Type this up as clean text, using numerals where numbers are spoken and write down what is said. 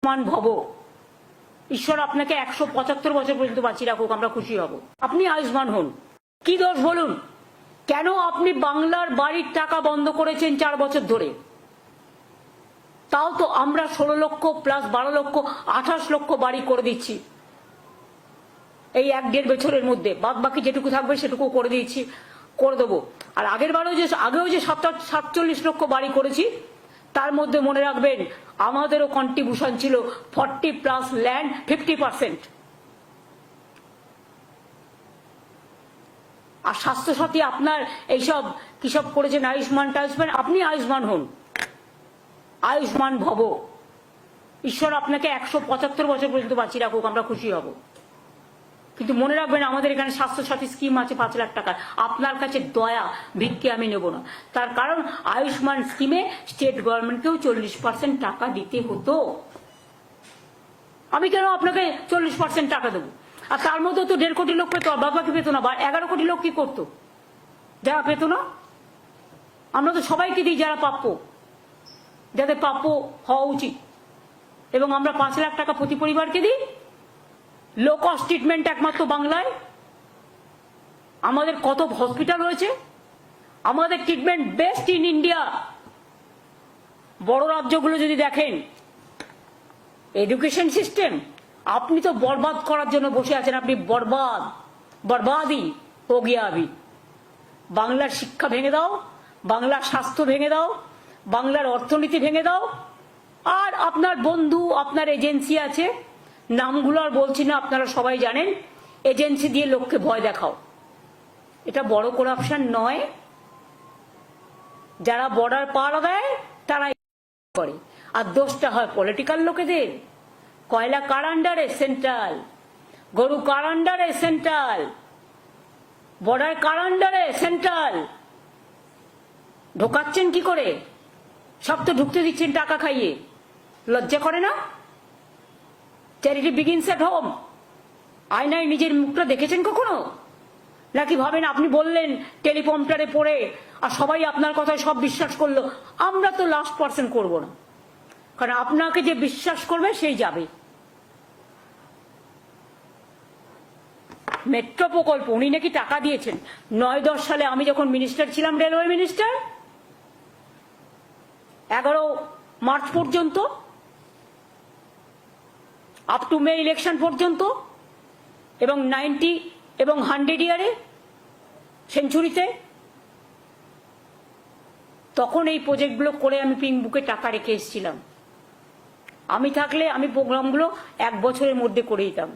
মান ভব, ঈশ্বর আপনাকে 175 বছর পর্যন্ত বাঁচিয়ে রাখুক, আমরা খুশি হব। আপনি আয়ুষ্মান হন। কি দোষ বলুন? কেন আপনি বাংলার বাড়ির টাকা বন্ধ করেছেন 4 বছর ধরে? তাও তো আমরা 16 লক্ষ প্লাস 12 লক্ষ 28 লক্ষ বাড়ি করে দিচ্ছি এই 1-1.5 বছরের মধ্যে। বাদ বাকি যেটুকু থাকবে সেটুকু করে দিয়েছি, করে দেবো। আর আগেও যে 47 লক্ষ বাড়ি করেছি, তার মধ্যে মনে রাখবেন আমাদেরও কন্ট্রিবিউশন ছিল 40 প্লাস ল্যান্ড 50%। আর স্বাস্থ্যসাথী আপনার এইসব কিসব করেছেন, আয়ুষ্মান টায়ুষ্মান, আপনি আয়ুষ্মান হন, আয়ুষ্মান ভব। ঈশ্বর আপনাকে 175 বছর পর্যন্ত বাঁচিয়ে রাখুক, আমরা খুশি হব। কিন্তু মনে রাখবেন আমাদের এখানে স্বাস্থ্যসাথী স্কিম আছে 5 লাখ টাকার। আপনার কাছে দয়া ভিক্ষে আমি নেব না, তার কারণ আয়ুষ্মান স্কিমে স্টেট গভর্নমেন্টকেও 40% টাকা দিতে হতো। আমি কেন আপনাকে 40% টাকা দেবো? আর তার মধ্যে তো 1.5 কোটি লোক পেতো, বাদ বাকি পেতো না। 11 কোটি লোক কি করতো যারা পেতো না? আমরা তো সবাইকে দিই যারা প্রাপ্য, যাদের প্রাপ্য হওয়া উচিত। এবং আমরা 5 লাখ টাকা প্রতি পরিবারকে দিই। লো কস্ট ট্রিটমেন্ট একমাত্র বাংলায়। আমাদের কত হসপিটাল রয়েছে, আমাদের ট্রিটমেন্ট বেস্ট ইন ইন্ডিয়া। বড় রাজ্যগুলো যদি দেখেন এডুকেশন সিস্টেম, আপনি তো বরবাদ করার জন্য বসে আছেন। আপনি বরবাদি হো গিয়া আভি। বাংলার শিক্ষা ভেঙে দাও, বাংলার স্বাস্থ্য ভেঙে দাও, বাংলার অর্থনীতি ভেঙে দাও। আর আপনার বন্ধু, আপনার এজেন্সি আছে, নামগুলো আর বলছি না, আপনারা সবাই জানেন। এজেন্সি দিয়ে লোককে ভয় দেখাও। এটা বড় করাপশন নয়? যারা বর্ডার পার দেয় তারা করে, আর দোষটা হয় পলিটিক্যাল লোকেদের। কয়লা কার আন্ডারে? সেন্ট্রাল। গরু কার আন্ডারে? সেন্ট্রাল। বর্ডার কার আন্ডারে? সেন্ট্রাল। ঢোকাচ্ছেন কি করে? সব তো ঢুকতে দিচ্ছেন টাকা খাইয়ে। লজ্জা করে না? Charity begins at home. আয়নায় নিজের মুখটা দেখেছেন কখনো? নাকি ভাবেন আপনি বললেন টেলিপম্পটারে পড়ে আর সবাই আপনার কথায় সব বিশ্বাস করলো? আমরা তো লাস্ট পার্সন করব না, কারণ আপনাকে যে বিশ্বাস করবে সেই যাবে। মেট্রো প্রকল্প উনি নাকি টাকা দিয়েছেন 9-10 সালে। আমি যখন মিনিস্টার ছিলাম, রেলওয়ে মিনিস্টার, 11 মার্চ পর্যন্ত, আপ টু মে ইলেকশন পর্যন্ত, এবং 90 এবং 100 ইয়ারে সেঞ্চুরিতে, তখন এই প্রজেক্টগুলো করে আমি পিঙ্ক বুকে টাকা রেখে এসেছিলাম। আমি থাকলে আমি প্রোগ্রামগুলো 1 বছরের মধ্যে করে দিতাম।